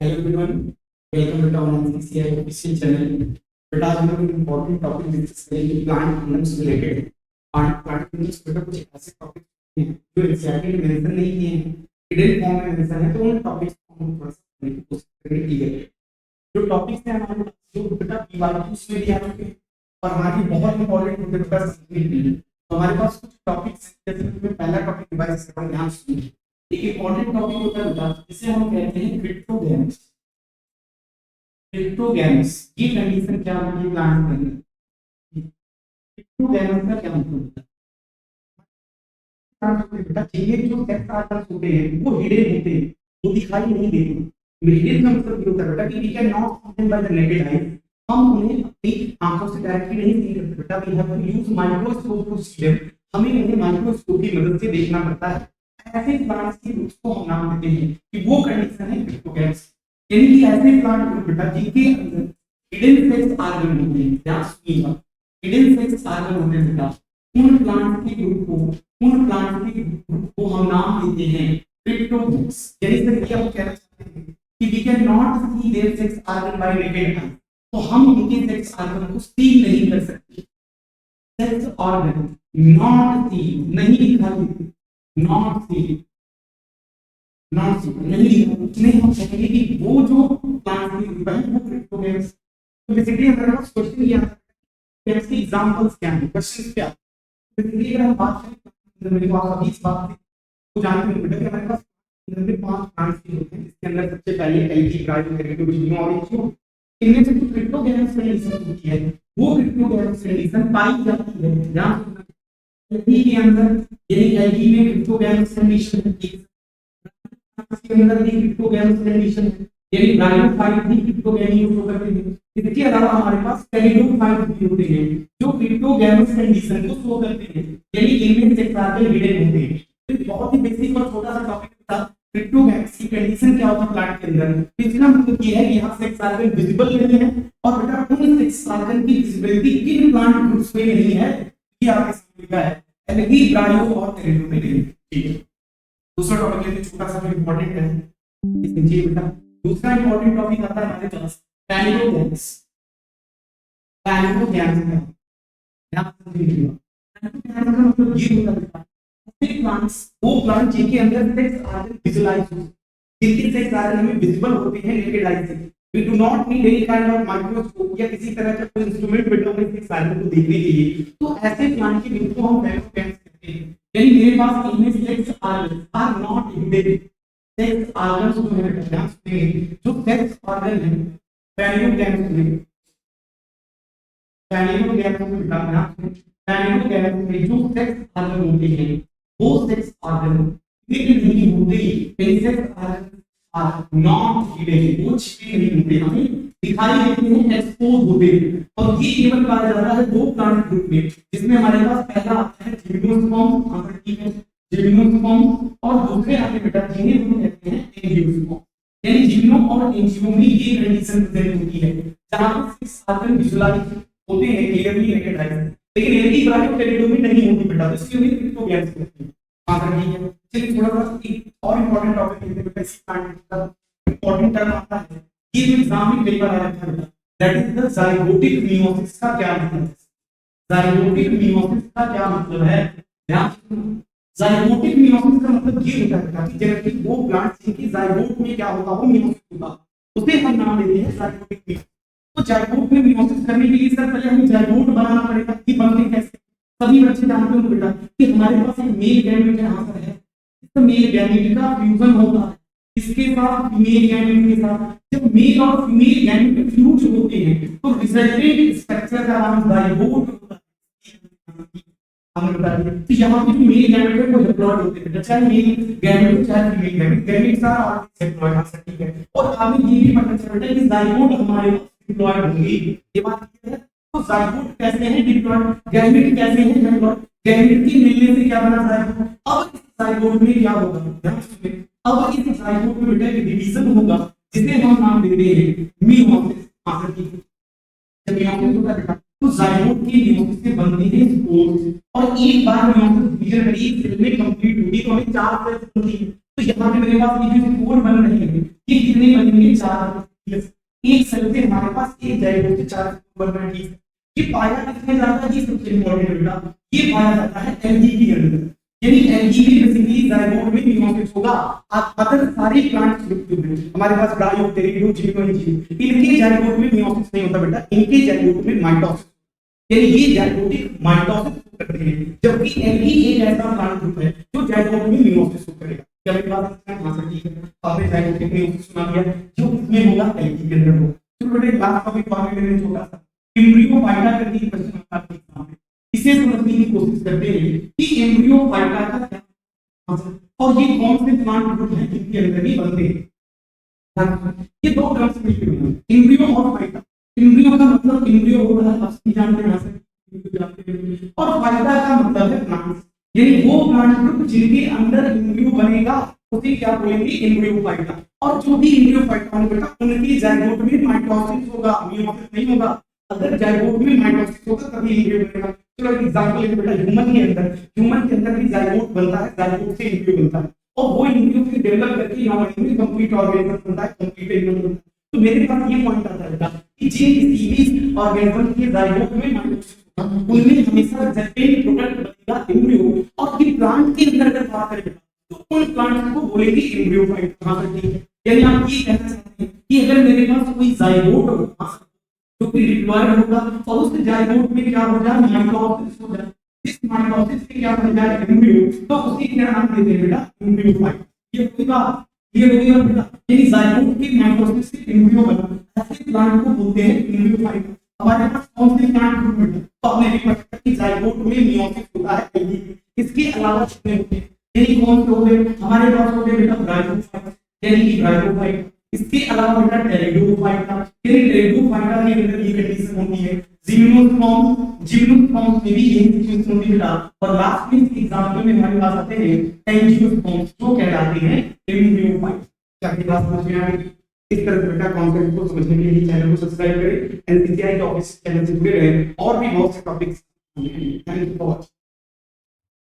Hello everyone, welcome to town NCCI official channel. बेटा आज हम लोग इम्पोर्टेंट टॉपिक डिस्कस करेंगे प्लांट किंगडम से रिलेटेड। प्लांट किंगडम से बेटा कुछ ऐसे टॉपिक हैं जो एनसीईआरटी ने मेंशन नहीं किए हैं, हिडन फॉर्म में मेंशन है, तो उन टॉपिक्स को हम थोड़ा सा करने की कोशिश करेंगे। क्लियर जो टॉपिक्स हैं हमारे पास, जो बेटा पीवाईक्यूज में भी आ चुके हैं और हमारी बहुत इंपॉर्टेंट होते बेटा सीखने के लिए। तो हमारे पास कुछ टॉपिक्स जैसे कि पहला टॉपिक डिवाइस का ध्यान सुनिए। एक इंपॉर्टेंट टॉपिक होता है बेटा जिसे हम कहते हैं क्रिप्टोग्राम्स। क्रिप्टोग्राम्स ये कंडीशन क्या होती है प्लांट के अंदर? क्रिप्टोग्राम्स का क्या मतलब होता है बेटा? ये जो सेक्स आर्गन्स होते हैं वो हिडन होते हैं, वो दिखाई नहीं देते। हिडन का मतलब ये होता है बेटा कि we can not see them by the naked eye. हम उन्हें अपनी आंखों से डायरेक्टली नहीं देख सकते बेटा, we have to use microscope to see them. हमें उन्हें माइक्रोस्कोप की मदद से देखना पड़ता है। ऐसे प्लांट्स की ग्रुप्स को हम नाम देते हैं कि वो कंडीशन है क्रिप्टोग्राम्स। यानी कि ऐसे प्लांट ग्रुप बेटा जिनके अंदर हिडन सेक्स आर्गन होते हैं, ध्यान सुनिएगा, हिडन सेक्स आर्गन होते हैं बेटा, उन प्लांट के ग्रुप को हम नाम देते हैं क्रिप्टोग्राम्स। यानी सर क्या हम कहना चाहते हैं कि we can not see their sex organ by naked eye. तो हम उनके सेक्स आर्गन को सी नहीं कर सकते। सेक्स ऑर्गन नॉट सी, नहीं दिखाई देते, नॉट सी, नॉट सी नहीं दिखाई, इसलिए हम कहेंगे कि वो जो प्लांट की ग्रुप है वो क्रिप्टोग्राम्स। तो बेसिकली हमारे पास क्वेश्चन ये आता है कि एग्जांपल्स क्या हैं, क्वेश्चंस क्या। बेसिकली अगर हम बात करें मेरे को आप इस बात को जानते हैं बेटा कि हमारे पास में 5 प्लांट्स की होते हैं, जिसके अंदर सबसे पहले एल्गी, ब्रायो, एरिडो, जिग्नो और इचियो। इनमें से जो क्रिप्टोग्राम्स कंडीशन होती है वो क्रिप्टोग्राम्स कंडीशन पाई जाती है। ध्यान रखना एल्गी के अंदर, यानी एल्गी में क्रिप्टोग्राम्स कंडीशन है, इसके अंदर भी क्रिप्टोग्राम्स कंडीशन है, यानी ब्रायोफाइट भी क्रिप्टोग्राम यूज करते हैं। इसके अलावा हमारे पास टेरिडोफाइट भी होते हैं जो क्रिप्टोग्राम्स कंडीशन को शो करते हैं, यानी इनमें से कार्बन हिडन होते हैं। तो बहुत ही बेसिक और छोटा सा टॉपिक था क्रिप्टोग्राम्स की कंडीशन क्या होता है प्लांट के अंदर। तो इसका मतलब ये है कि यहां से कार्बन विजिबल नहीं है, और बेटा उन सेक्स कार्बन की विजिबिलिटी किन प्लांट ग्रुप्स में नहीं है, ये आपके सामने लिखा है, एल्गी, ब्रायो और टेरिडो में नहीं। ठीक है, दूसरा टॉपिक लेते छोटा सा जो इंपॉर्टेंट है, समझिए बेटा। दूसरा इंपॉर्टेंट टॉपिक आता है हमारे पास पैनिकोगैम्स। पैनिकोगैम्स है, ध्यान से समझिएगा। पैनिकोगैम्स का मतलब ये होता है ऐसे प्लांट्स, वो प्लांट जिनके अंदर सेक्स आर्गन विजुअलाइज हो, जिनके सेक्स आर्गन हमें विजिबल होते हैं नेकेड आई से। We do not need any kind of microscope या किसी तरह का कोई इंस्ट्रूमेंट बेटा हमें सेक्स आर्गन को देखने के लिए। तो ऐसे प्लांट के ग्रुप को हम पैनिकोगैम्स कहते हैं। यानी मेरे पास इनमें sex organ are not hidden. Sex organ जो है ध्यान सुनिए, जो सेक्स आर्गन है पैनिकोगैम्स में, पैनिकोगैम्स में बेटा ध्यान सुनिए, पैनिकोगैम्स में जो सेक्स आर्गन होते हैं वो सेक्स आर्गन हिडन नहीं होते। Sex organ are not hidden, वो छिपे नहीं होते, हमें दिखाई देते हैं, एक्सपोज होते हैं। और ये केवल पाया जाता है दो प्लांट ग्रुप में, जिसमें हमारे पास पहला आता है जिम्नोस्पर्म, आंसर ठीक है, जिम्नोस्पर्म, और दूसरे आते बेटा जिन्हें हम कहते हैं एंजियोस्पर्म। यानी जिम्नो और एंजियो में ये कंडीशन प्रेजेंट होती है जहां पर सेक्स आर्गन विजुअलाइज होते हैं क्लियरली नेकेड आई, लेकिन एल्गी, ब्रायो, टेरिडो में नहीं होती बेटा, तो इसलिए उन्हें क्रिप्टोग्राम्स कहते हैं। आंसर ठीक है। चलिए थोड़ा सा एक और इंपॉर्टेंट टॉपिक लेते हैं बेटा, इस प्लांट का इंपॉर्टेंट टर्म आता है, ये जो एग्जाम में कई बार आ रहा है बेटा, that is the zygotic meiosis का क्या मतलब है? जाइगोटिक मियोसिस का क्या मतलब है? ध्यान, जाइगोटिक मियोसिस का मतलब ये होता है कि जनरली वो प्लांट जिनकी जाइगोट में क्या होता है, वो मियोसिस होता है, उसे हम नाम देते हैं जाइगोटिक मियोसिस। तो जाइगोट में मियोसिस करने के लिए सर पहले हमें जाइगोट बनाना पड़ेगा। ये बनते कैसे? सभी बच्चे जानते होंगे बेटा कि हमारे पास एक मेल गैमेट यहाँ पर है, इस मेल गैमेट का फ्यूजन होता है इसके साथ फीमेल गैमेट के साथ। जब मेल और फीमेल गैमेट फ्यूज होते हैं तो रिजल्टेंट स्ट्रक्चर का नाम जाइगोट होता है। हमें बता दिया तो यहाँ पे जो मेल गैमेट है वो डिप्लॉयड होते हैं, चाहे मेल गैमेट हो चाहे female gamete, gametes are always diploid, answer ठीक है। और हमें ये भी पता चलता है कि जाइगोट हमारे पास डिप्लॉयड होंगे, ये बात क्लियर है। तो जाइगोट कैसे हैं डिप्लॉयड, गैमेट कैसे हैं डिप्लॉयड, गैमेट के मिलने से क्या बना जाइगोट। अब इस जाइगोट में क्या होगा, ध्यान सुनिए, अब इस जाइगोट में बेटा एक डिवीजन होगा जिसे हम नाम देते हैं मियोसिस, आंसर ठीक है। जब मियोसिस होता है बेटा तो जाइगोट के मियोसिस से बनते हैं स्पोर्स, और एक बार मियोसिस डिवीजन एक सेल में कंप्लीट होगी तो हमें 4 सेल्स बनती है। तो यहाँ पे मेरे पास ये जो स्पोर बन रही है ये कितने बनेंगे 4 एक सेल से हमारे पास एक जाइगोट से 4 बनना ठीक है। ये पाया किसमें जाता है, ये सबसे इंपॉर्टेंट बेटा, ये पाया जाता है एलगी के अंदर, यानी एलगी बेसिकली जाइगोट में मियोसिस होगा। अदर सारे प्लांट्स हमारे पास डायोप्टेरिडो जिम्नोइड इनके जाइगोट में मियोसिस नहीं होता बेटा, इनके जाइगोट में माइटोसिस, यानी ये जाइगोटिक माइटोसिस करते हैं, जबकि एलगी एक ऐसा प्लांट ग्रुप है जो जाइगोट में मियोसिस करेगा। क्या मेरी बात समझ में ठीक है? आपने जाइगोटिक मियोसिस सुना दिया जो किसमें होगा, एलगी के अंदर होगा। तो बेटा लास्ट टॉपिक बात करेंगे छोटा सा एम्ब्रियोफाइटा करके क्वेश्चन आपके एग्जाम में, इसे समझने की कोशिश करते हैं कि एम्ब्रियोफाइटा का क्या मतलब और ये कौन से प्लांट ग्रुप हैं जिनके अंदर ही बनते हैं। ये दो टर्म्स मिलकर बने एम्ब्रियो और फाइटा। एम्ब्रियो का मतलब एम्ब्रियो होता है, आप सभी जानते हैं, और फाइटा का मतलब है प्लांट, यानी वो प्लांट ग्रुप जिनके अंदर एम्ब्रियो बनेगा उसे क्या बोलेंगे, एम्ब्रियोफाइटा। और जो भी एम्ब्रियोफाइटा होगा उनकी जाइगोट में माइटोसिस होगा, मियोसिस नहीं होगा। अगर जाइगोट में माइटोसिस होगा तभी एम्ब्रियो बनेगा। चलो एक एग्जांपल लेते बेटा, ह्यूमन के अंदर भी जाइगोट बनता है, जाइगोट से एम्ब्रियो बनता है, और वो एम्ब्रियो फिर डेवलप करके नॉर्मली कंप्लीट ऑर्गेनिज्म बनता है, कंप्लीट एनिमल बनता है। तो मेरे पास ये पॉइंट आता है बेटा कि जिन स्पीशीज ऑर्गेनिज्म के जाइगोट में माइटोसिस होगा उनमें हमेशा जर्मेन प्रोडक्ट बनेगा एम्ब्रियो, और किन प्लांट के अंदर अगर बात करें तो उन प्लांट्स को बोलेंगे एम्ब्रियोफाइट। हां ठीक है, यानी आप ये कहना चाहते हैं कि अगर मेरे पास कोई जाइगोट होगा जो कि डिप्लॉयड होगा और उस जाइगोट में क्या हो जाए, माइटोसिस हो जाए, इस माइटोसिस से क्या बन जाए, एम्ब्रियो, तो उसी क्या नाम देते हैं बेटा, एम्ब्रियोफाइट। ये कोई बात क्लियर हो गई बेटा, यानी जाइगोट के माइटोसिस से एम्ब्रियो बना, ऐसे प्लांट को बोलते हैं एम्ब्रियोफाइट। हमारे पास कौन से प्लांट ग्रुप है, तो हमने भी पढ़ा कि जाइगोट में मियोसिस होता है एलगी, इसके अलावा कितने होते हैं, यानी कौन से हो गए हमारे पास, हो गए बेटा ब्रायोफाइट, यानी कि ब्रायोफाइट। इसके अलावा बेटा टेरिडोफाइटा, यानी टेरिडोफाइटा के अंदर ये कंडीशन होती है। जिम्नोस्पर्म्स में भी यही सिचुएशन होती है बेटा। और लास्ट में इस एग्जांपल में हमारे पास आते हैं एंजियोस्पर्म्स जो कहलाते हैं एम्ब्रियोफाइट। क्या ये बात समझ में आ गई? इस तरह से बेटा कॉन्सेप्ट को समझने के लिए चैनल को सब्सक्राइब करें, एनसीसीआरटी ऑफिस चैनल से जुड़े रहें और भी बहुत से topics. Thank you for watching.